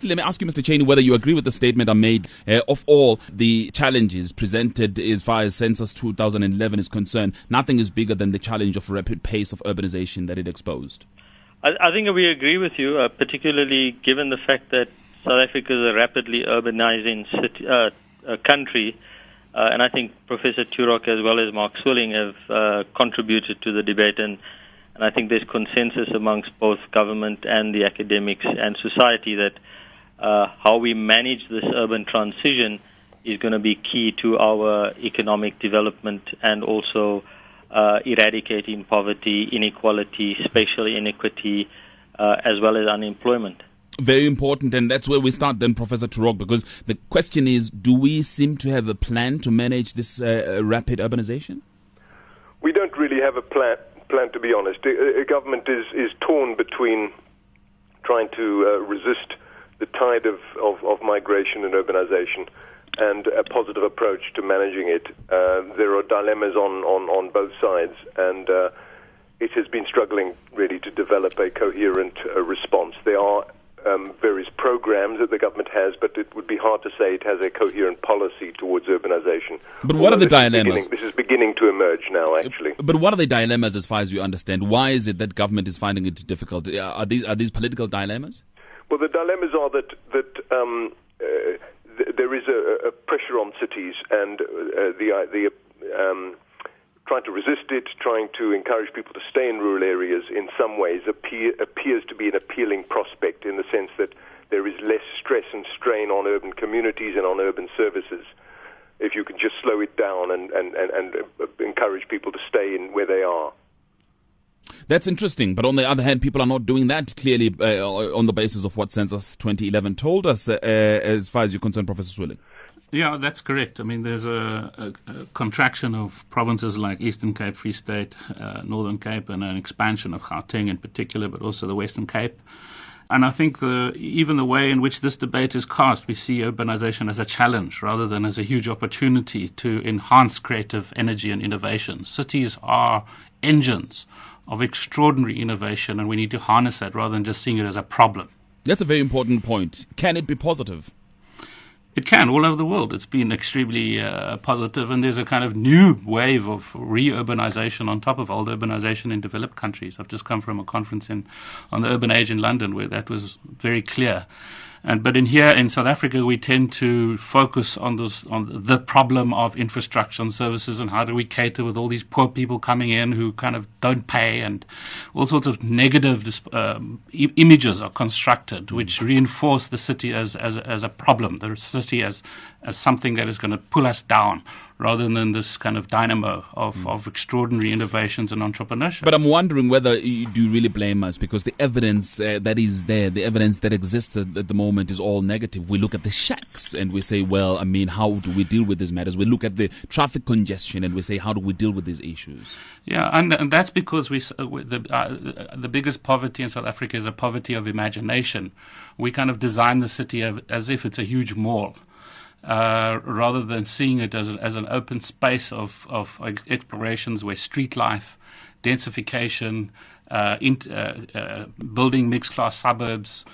Let me ask you, Mr. Cheney, whether you agree with the statement I made of all the challenges presented as far as Census 2011 is concerned. Nothing is bigger than the challenge of rapid pace of urbanization that it exposed. I think we agree with you, particularly given the fact that South Africa is a rapidly urbanizing country. And I think Professor Turok as well as Mark Swilling have contributed to the debate. And I think there's consensus amongst both government and the academics and society that how we manage this urban transition is going to be key to our economic development and also eradicating poverty, inequality, spatial inequity, as well as unemployment. Very important, and that's where we start then, Professor Turok, because the question is, do we seem to have a plan to manage this rapid urbanization? We don't really have a plan to be honest. A government is torn between trying to resist the tide of migration and urbanization and a positive approach to managing it. There are dilemmas on both sides, and it has been struggling really to develop a coherent response. There are various programs that the government has, but it would be hard to say it has a coherent policy towards urbanization. But what are the dilemmas? This is beginning to emerge now, actually. But what are the dilemmas as far as you understand? Why is it that government is finding it difficult? Are these political dilemmas? Well, the dilemmas are that there is a pressure on cities, and trying to resist it, trying to encourage people to stay in rural areas in some ways appears to be an appealing prospect in the sense that there is less stress and strain on urban communities and on urban services if you can just slow it down and encourage people to stay in where they are. That's interesting, but on the other hand, people are not doing that clearly on the basis of what Census 2011 told us, as far as you're concerned, Professor Swilling. Yeah, that's correct. I mean, there's a contraction of provinces like Eastern Cape, Free State, Northern Cape, and an expansion of Gauteng in particular, but also the Western Cape. And I think even the way in which this debate is cast, we see urbanization as a challenge rather than as a huge opportunity to enhance creative energy and innovation. Cities are engines of extraordinary innovation, and we need to harness that rather than just seeing it as a problem. That's a very important point. Can it be positive? It can, all over the world. It's been extremely positive, and there's a kind of new wave of re-urbanization on top of old urbanization in developed countries. I've just come from a conference on the Urban Age in London where that was very clear. But here in South Africa, we tend to focus on the problem of infrastructure and services, and how do we cater with all these poor people coming in who kind of don't pay, and all sorts of negative images are constructed which reinforce the city as a problem, the city as something that is going to pull us down, rather than this kind of dynamo of extraordinary innovations and entrepreneurship. But I'm wondering whether do you really blame us, because the evidence that is there, the evidence that exists at the moment is all negative. We look at the shacks and we say, well, I mean, how do we deal with these matters? We look at the traffic congestion and we say, how do we deal with these issues? Yeah, and that's because the biggest poverty in South Africa is a poverty of imagination. We kind of design the city as if it's a huge mall. Rather than seeing it as an open space of explorations where street life, densification, building mixed-class suburbs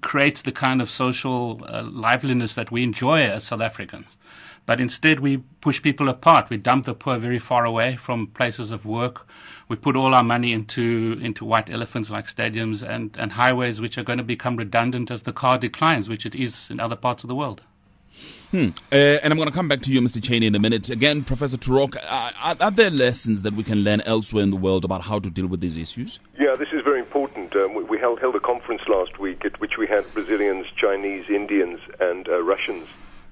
creates the kind of social liveliness that we enjoy as South Africans. But instead we push people apart. We dump the poor very far away from places of work. We put all our money into white elephants like stadiums and highways which are going to become redundant as the car declines, which it is in other parts of the world. And I'm going to come back to you, Mr. Cheney, in a minute. Again, Professor Turok, are there lessons that we can learn elsewhere in the world about how to deal with these issues? Yeah, this is very important. We held a conference last week at which we had Brazilians, Chinese, Indians, and Russians,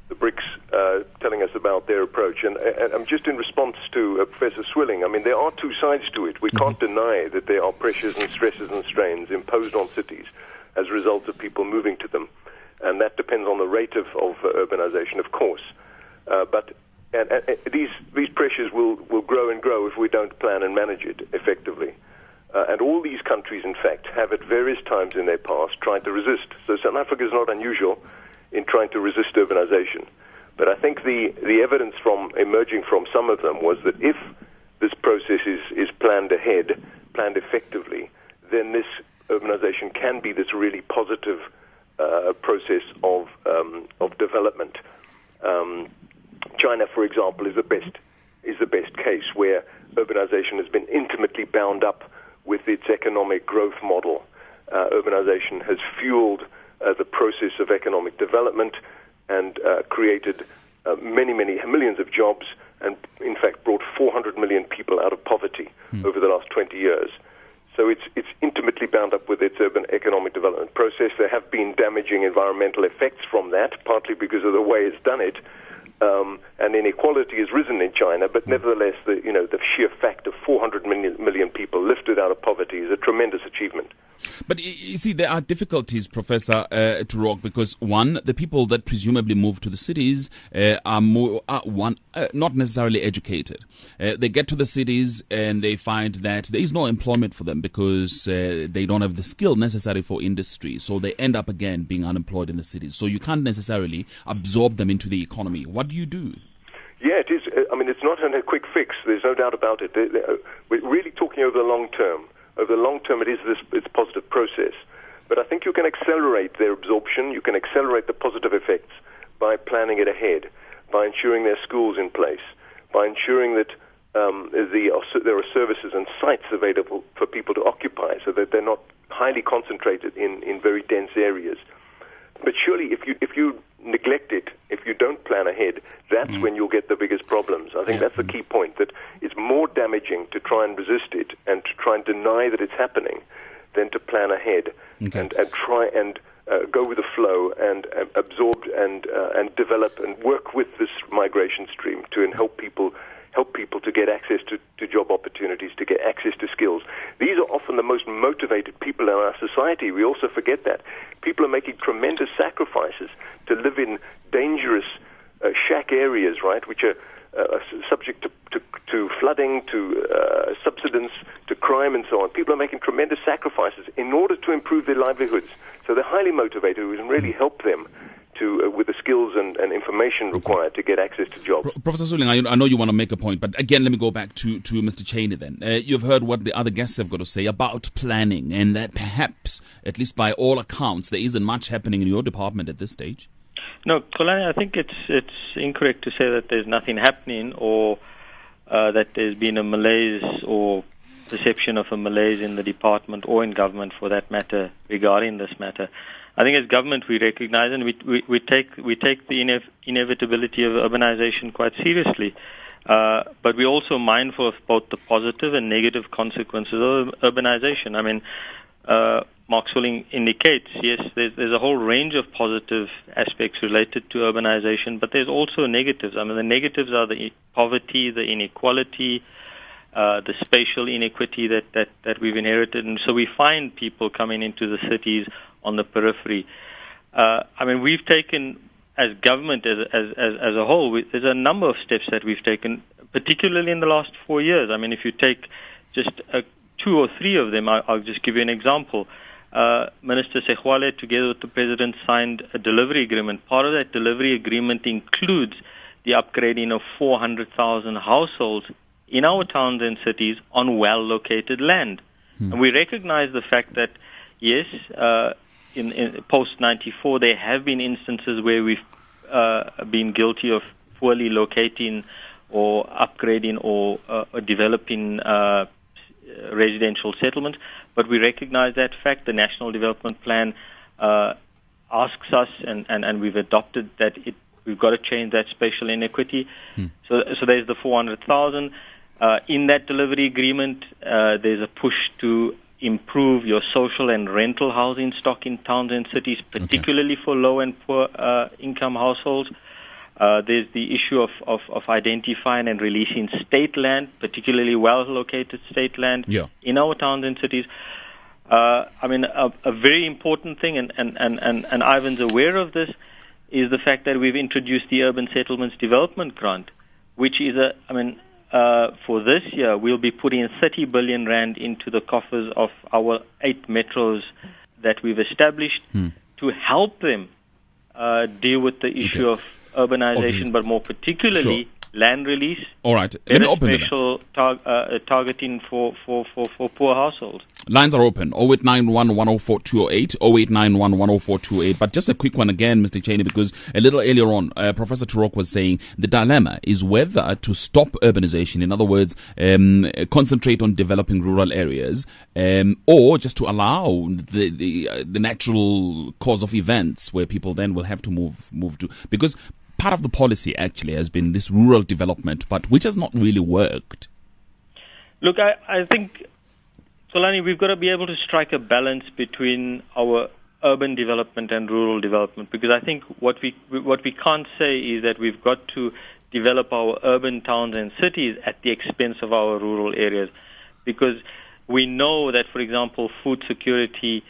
the BRICS, telling us about their approach. And I'm just in response to Professor Swilling. I mean, there are two sides to it. We can't deny that there are pressures and stresses and strains imposed on cities as a result of people moving to them. And that depends on the rate of urbanization, of course. But these pressures will grow and grow if we don't plan and manage it effectively. And all these countries, in fact, have at various times in their past tried to resist. So South Africa is not unusual in trying to resist urbanization. But I think the evidence emerging from some of them was that if this process is planned ahead, planned effectively, then this urbanization can be this really positive process of development. China, for example, is the best case, where urbanization has been intimately bound up with its economic growth model. Urbanization has fueled the process of economic development and created many millions of jobs, and in fact brought 400 million people out of poverty over the last 20 years. So it's intimately bound up with its urban economic development process. There have been damaging environmental effects from that, partly because of the way it's done it. And inequality has risen in China, but nevertheless, the sheer fact of 400 million people lifted out of poverty is a tremendous achievement. But you see, there are difficulties, Professor Turok, because one, the people that presumably move to the cities are not necessarily educated. They get to the cities and they find that there is no employment for them because they don't have the skill necessary for industry. So they end up again being unemployed in the cities. So you can't necessarily absorb them into the economy. What do you do? Yeah, it is. I mean, it's not a quick fix. There's no doubt about it. We're really talking over the long term. Over the long term, it's a positive process. But I think you can accelerate their absorption. You can accelerate the positive effects by planning it ahead, by ensuring there are schools in place, by ensuring that there are services and sites available for people to occupy so that they're not highly concentrated in very dense areas. But surely, if you neglect it, if you don't plan ahead, that's when you'll get the biggest problems. I think that's the key point, that it's more damaging to try and resist it and to try and deny that it's happening than to plan ahead and try and go with the flow and absorb and develop and work with this migration stream to help people to get access to job opportunities, to get access to skills. These are often the most motivated people in our society. We also forget that. People are making tremendous sacrifices to live in dangerous shack areas, right, which are subject to flooding, to subsidence, to crime and so on. People are making tremendous sacrifices in order to improve their livelihoods. So they're highly motivated. We can really help them with the skills and information required to get access to jobs. Professor Suling, I know you want to make a point, but again, let me go back to Mr. Cheney then. You've heard what the other guests have got to say about planning, and that perhaps, at least by all accounts, there isn't much happening in your department at this stage. No, Kolani, I think it's incorrect to say that there's nothing happening or that there's been a malaise or perception of a malaise in the department or in government for that matter regarding this matter. I think as government we recognize and we take the inevitability of urbanization quite seriously, but we're also mindful of both the positive and negative consequences of urbanization. I mean, Mark Swilling indicates, yes, there's a whole range of positive aspects related to urbanization, but there's also negatives. I mean, the negatives are the poverty, the inequality, the spatial inequity that we've inherited, and so we find people coming into the cities on the periphery. I mean, we've taken, as government, as a whole, there's a number of steps that we've taken, particularly in the last 4 years. I mean, if you take just 2 or 3 of them, I'll just give you an example. Minister Sehwale, together with the President, signed a delivery agreement. Part of that delivery agreement includes the upgrading of 400,000 households in our towns and cities on well-located land. And we recognize the fact that, yes, in post-94, there have been instances where we've been guilty of poorly locating or upgrading or developing residential settlements, but we recognize that fact. The National Development Plan asks us, and we've adopted that we've got to change that spatial inequity. So there's the 400,000. In that delivery agreement, there's a push to improve your social and rental housing stock in towns and cities, particularly for low and poor income households. There's the issue of identifying and releasing state land, particularly well-located state land in our towns and cities. I mean, a very important thing, and Ivan's aware of this, is the fact that we've introduced the Urban Settlements Development Grant, which is for this year, we'll be putting 30 billion rand into the coffers of our 8 metros that we've established to help them deal with the issue of urbanization, but more particularly land release. All right. Let me open it. Special targeting for poor households. Lines are open. 0891 104 208, 0891 104 208. But just a quick one again, Mr. Cheney, because a little earlier on, Professor Turok was saying the dilemma is whether to stop urbanization, in other words, concentrate on developing rural areas, or just to allow the natural course of events where people then will have to move to. Because part of the policy actually has been this rural development, but which has not really worked. Look, I think, Solani, we've got to be able to strike a balance between our urban development and rural development, because I think what we can't say is that we've got to develop our urban towns and cities at the expense of our rural areas, because we know that, for example, food security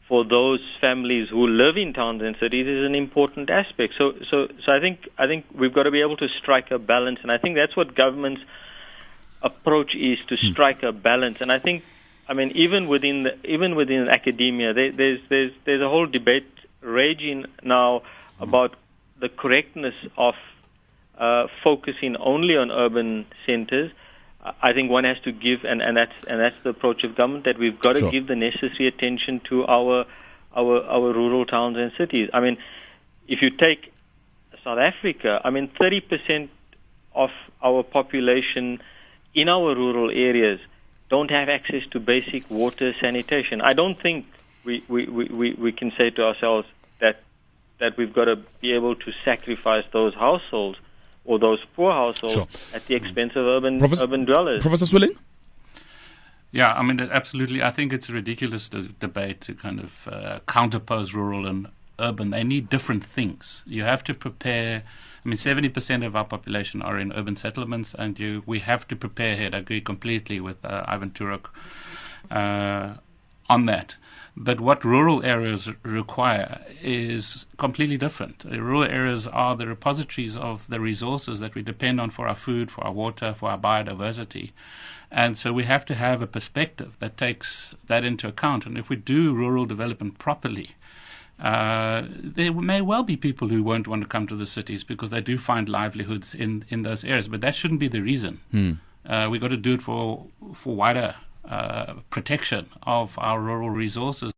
for those families who live in towns and cities is an important aspect. So I think we've got to be able to strike a balance, and I think that's what government's approach is, to strike a balance. And I think, I mean, even within academia, there's a whole debate raging now about the correctness of focusing only on urban centres. I think one has to give, and that's the approach of government, that we've got to give the necessary attention to our rural towns and cities. I mean, if you take South Africa, I mean, 30% of our population in our rural areas don't have access to basic water, sanitation. I don't think we can say to ourselves that we've got to be able to sacrifice those households or those poor households at the expense of urban dwellers. Professor Swilling? Yeah, I mean, absolutely. I think it's a ridiculous debate to kind of counterpose rural and urban. They need different things. You have to prepare. I mean, 70% of our population are in urban settlements, and we have to prepare here. I agree completely with Ivan Turok on that. But what rural areas require is completely different. Rural areas are the repositories of the resources that we depend on for our food, for our water, for our biodiversity. And so we have to have a perspective that takes that into account. And if we do rural development properly, there may well be people who won't want to come to the cities because they do find livelihoods in those areas. But that shouldn't be the reason. We've got to do it for wider protection of our rural resources.